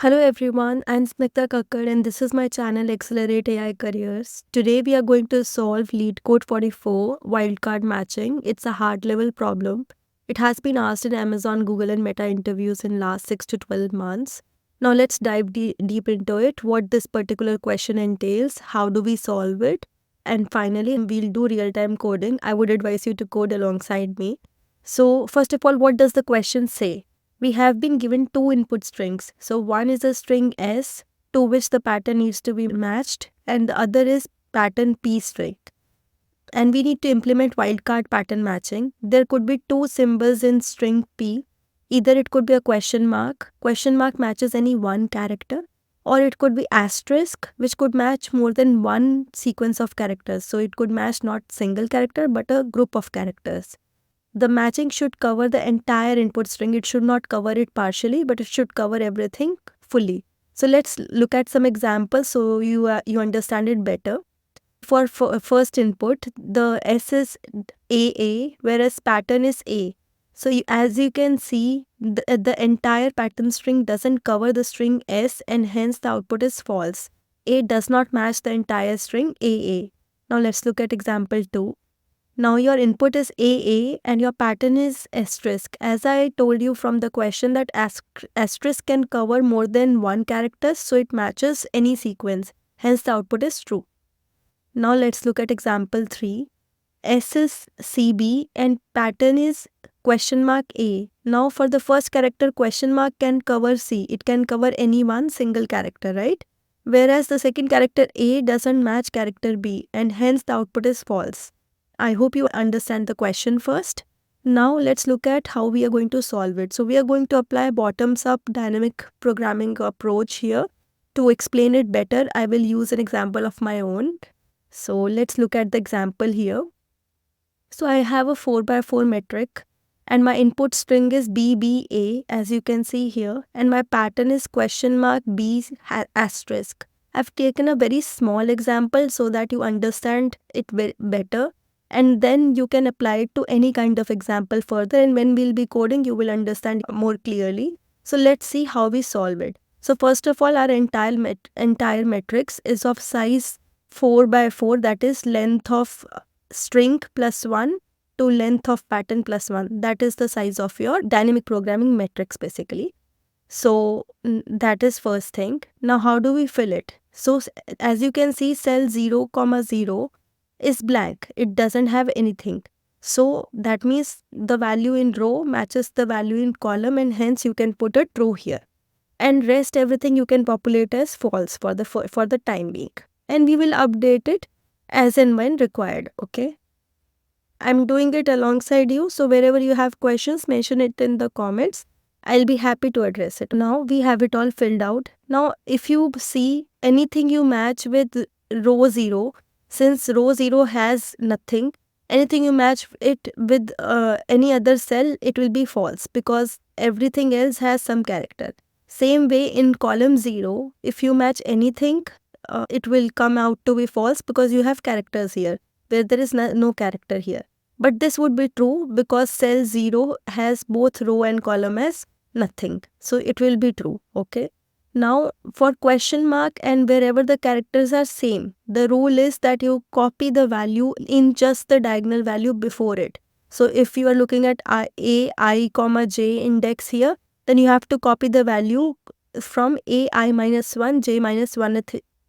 Hello everyone, I'm Smita Kakkar and this is my channel Accelerate AI Careers. Today we are going to solve Leetcode 44 Wildcard Matching. It's a hard level problem. It has been asked in Amazon, Google and Meta interviews in last 6 to 12 months. Now let's dive deep into it, what this particular question entails, how do we solve it, and finally we'll do real-time coding. I would advise you to code alongside me. So first of all, what does the question say? We have been given two input strings. So one is a string S to which the pattern needs to be matched and the other is pattern P string. And we need to implement wildcard pattern matching. There could be two symbols in string P. Either it could be a question mark matches any one character, or it could be asterisk which could match more than one sequence of characters. So it could match not single character but a group of characters. The matching should cover the entire input string. It should not cover it partially, but it should cover everything fully. So let's look at some examples so you understand it better. For first input, the S is AA, whereas pattern is A. So as you can see, the entire pattern string doesn't cover the string S and hence the output is false. A does not match the entire string AA. Now let's look at example 2. Now your input is AA and your pattern is asterisk. As I told you from the question that asterisk can cover more than one character, so it matches any sequence. Hence the output is true. Now let's look at example 3. S is CB and pattern is question mark A. Now for the first character, question mark can cover C. It can cover any one single character, right? Whereas the second character A doesn't match character B and hence the output is false. I hope you understand the question first. Now let's look at how we are going to solve it. So we are going to apply bottoms-up dynamic programming approach here. To explain it better, I will use an example of my own. So let's look at the example here. So I have a 4x4 metric and my input string is BBA as you can see here, and my pattern is question mark B asterisk. I've taken a very small example so that you understand it better. And then you can apply it to any kind of example further, and when we'll be coding you will understand more clearly. So let's see how we solve it. So first of all, our entire matrix is of size 4x4, that is length of string plus 1 to length of pattern plus 1. That is the size of your dynamic programming matrix basically. So that is first thing. Now how do we fill it? So as you can see, cell 0, 0 is blank. It doesn't have anything. So that means the value in row matches the value in column and hence you can put a true here. And rest everything you can populate as false for the time being. And we will update it as and when required, okay? I'm doing it alongside you. So wherever you have questions, mention it in the comments. I'll be happy to address it. Now we have it all filled out. Now if you see anything you match with row 0, since row 0 has nothing, anything you match it with any other cell, it will be false because everything else has some character. Same way in column 0, if you match anything, it will come out to be false because you have characters here, where there is no character here. But this would be true because cell 0 has both row and column as nothing. So it will be true, okay? Now for question mark and wherever the characters are same, the rule is that you copy the value in just the diagonal value before it. So if you are looking at I, J index here, then you have to copy the value from AI minus 1, J minus 1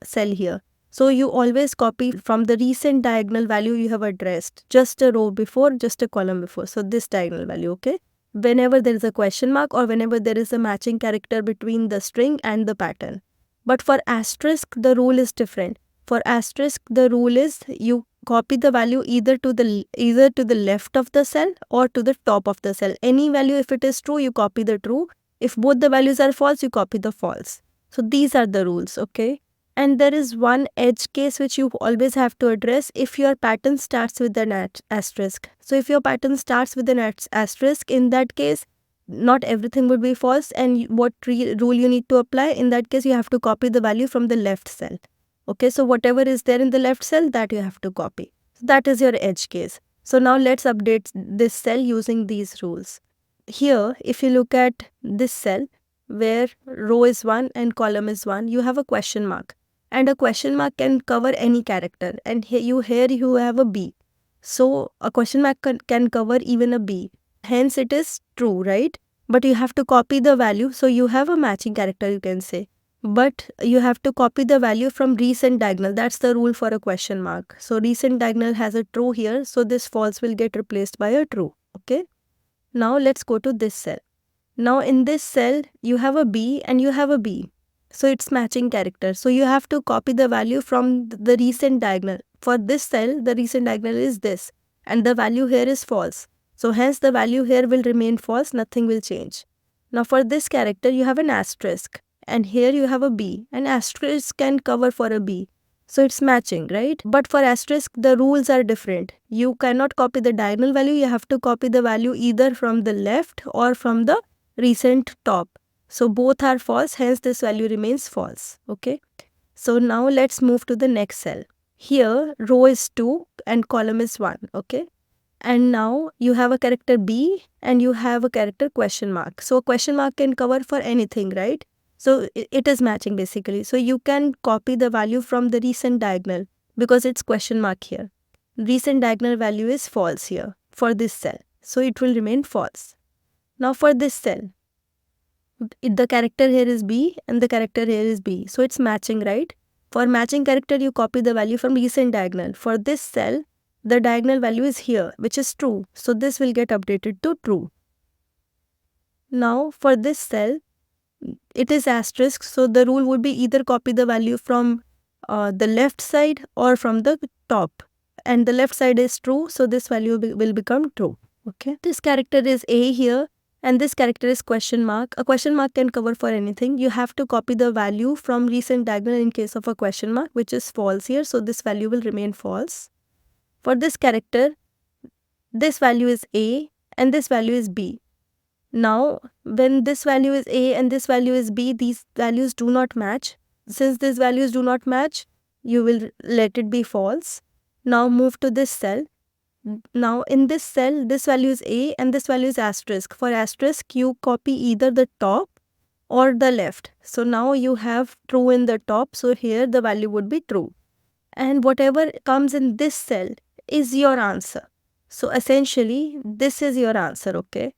cell here. So you always copy from the recent diagonal value you have addressed, just a row before, just a column before. So this diagonal value, okay? Whenever there is a question mark or whenever there is a matching character between the string and the pattern. But for asterisk, the rule is different. For asterisk, the rule is you copy the value either to the left of the cell or to the top of the cell. Any value, if it is true, you copy the true. If both the values are false, you copy the false. So these are the rules, okay? And there is one edge case which you always have to address if your pattern starts with an asterisk. So if your pattern starts with an asterisk, in that case, not everything would be false. And what rule you need to apply? In that case, you have to copy the value from the left cell. Okay, so whatever is there in the left cell, that you have to copy. So that is your edge case. So now let's update this cell using these rules. Here, if you look at this cell, where row is 1 and column is 1, you have a question mark. And a question mark can cover any character. And here you have a B. So a question mark can cover even a B. Hence it is true, right? But you have to copy the value. So you have a matching character, you can say. But you have to copy the value from recent diagonal. That's the rule for a question mark. So recent diagonal has a true here. So this false will get replaced by a true. Okay. Now let's go to this cell. Now in this cell, you have a B and you have a B. So it's matching character. So you have to copy the value from the recent diagonal. For this cell, the recent diagonal is this. And the value here is false. So hence the value here will remain false. Nothing will change. Now for this character, you have an asterisk. And here you have a B. An asterisk can cover for a B. So it's matching, right? But for asterisk, the rules are different. You cannot copy the diagonal value. You have to copy the value either from the left or from the recent top. So both are false, hence this value remains false. Okay. So now let's move to the next cell. Here row is 2 and column is 1. Okay. And now you have a character B and you have a character question mark. So question mark can cover for anything, right? So it is matching basically. So you can copy the value from the recent diagonal because it's question mark here. Recent diagonal value is false here for this cell. So it will remain false. Now for this cell, the character here is B and the character here is B. So it's matching, right? For matching character, you copy the value from recent diagonal. For this cell, the diagonal value is here, which is true. So this will get updated to true. Now for this cell, it is asterisk. So the rule would be either copy the value from the left side or from the top. And the left side is true. So this value will become true. Okay. This character is A here. And this character is question mark. A question mark can cover for anything. You have to copy the value from recent diagonal in case of a question mark, which is false here. So this value will remain false. For this character, this value is A and this value is B. Now, when this value is A and this value is B, these values do not match. Since these values do not match, you will let it be false. Now move to this cell. Now in this cell, this value is A and this value is asterisk. For asterisk, you copy either the top or the left. So now you have true in the top. So here the value would be true. And whatever comes in this cell is your answer. So essentially, this is your answer, okay?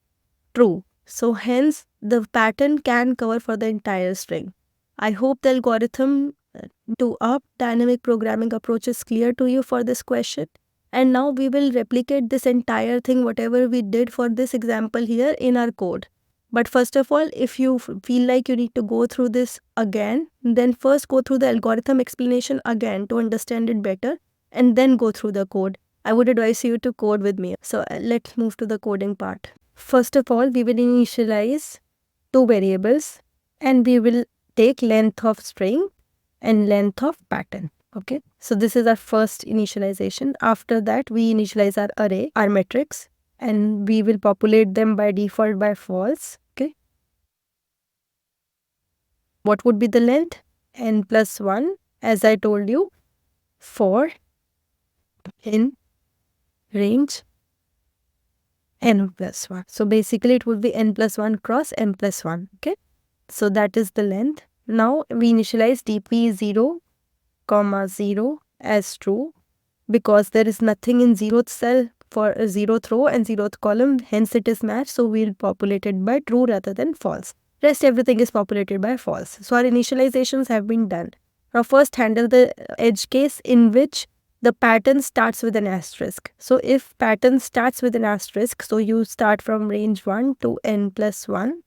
True. So hence, the pattern can cover for the entire string. I hope the algorithm to up dynamic programming approach is clear to you for this question. And now we will replicate this entire thing, whatever we did for this example here in our code. But first of all, if you feel like you need to go through this again, then first go through the algorithm explanation again to understand it better and then go through the code. I would advise you to code with me. So let's move to the coding part. First of all, we will initialize two variables and we will take length of string and length of pattern. Okay, so this is our first initialization. After that, we initialize our array, our matrix, and we will populate them by default by false. Okay, what would be the length? N plus 1, as I told you, for in range n plus 1. So basically, it would be n plus 1 cross n plus 1. Okay, so that is the length. Now we initialize dp0, 0 as true because there is nothing in 0th cell for a 0th row and 0th column, hence it is matched, so we'll populate it by true rather than false. Rest everything is populated by false. So our initializations have been done. Now first handle the edge case in which the pattern starts with an asterisk. So if pattern starts with an asterisk, so you start from range 1 to n plus 1.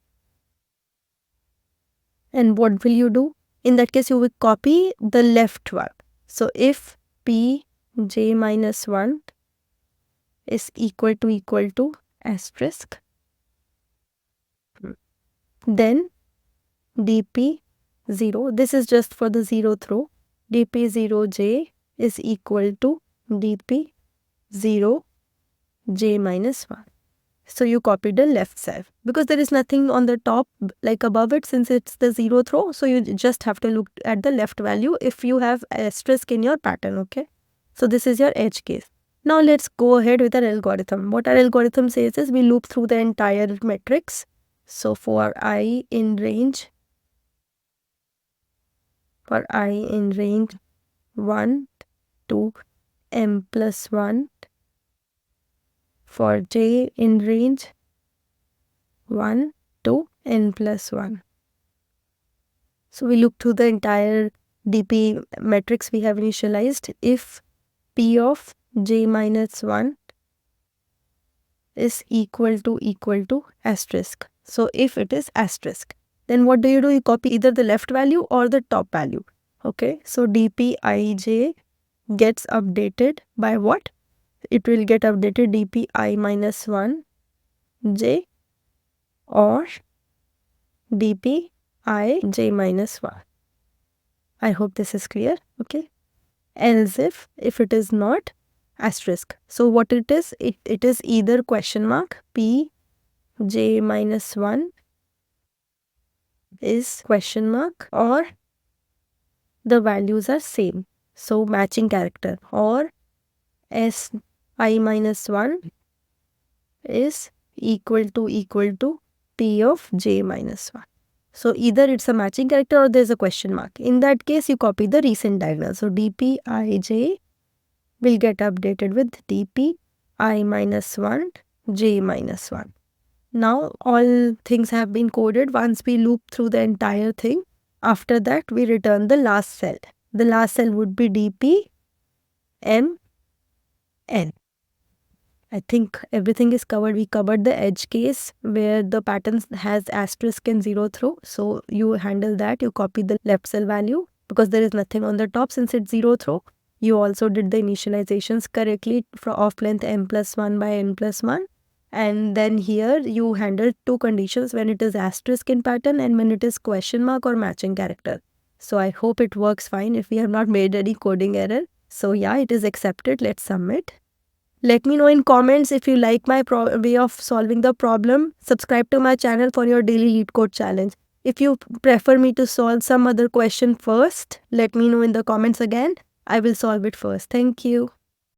And what will you do? In that case, you will copy the left one. So if pj minus 1 is equal to asterisk, then dp0, this is just for the 0th row, dp0j is equal to dp0j minus 1. So you copied the left side because there is nothing on the top like above it since it's the 0th row. So you just have to look at the left value if you have asterisk in your pattern. Okay. So this is your edge case. Now let's go ahead with our algorithm. What our algorithm says is we loop through the entire matrix. So for I in range 1 to m plus 1, for j in range 1 to n plus 1. So we look through the entire DP matrix we have initialized. If P of j minus 1 is equal to asterisk. So if it is asterisk, then what do? You copy either the left value or the top value. Okay, so dpij gets updated by what? It will get updated dpi minus 1 j or dpi j minus 1. I hope this is clear. Okay, else if it is not, asterisk. So what it is? It is either question mark p j minus 1 is question mark or the values are same. So matching character, or s I minus 1 is equal to p of j minus 1. So either it's a matching character or there's a question mark. In that case, you copy the recent diagonal. So dpij will get updated with dpi minus 1 j minus 1. Now all things have been coded. Once we loop through the entire thing, after that we return the last cell. The last cell would be dp m n. I think everything is covered. We covered the edge case where the pattern has asterisk and 0 throw. So you handle that. You copy the left cell value because there is nothing on the top since it's 0 throw. You also did the initializations correctly for of length m plus 1 by n plus 1. And then here you handle two conditions, when it is asterisk in pattern and when it is question mark or matching character. So I hope it works fine if we have not made any coding error. So yeah, it is accepted. Let's submit. Let me know in comments if you like my way of solving the problem. Subscribe to my channel for your daily LeetCode challenge. If you prefer me to solve some other question first, let me know in the comments again. I will solve it first. Thank you.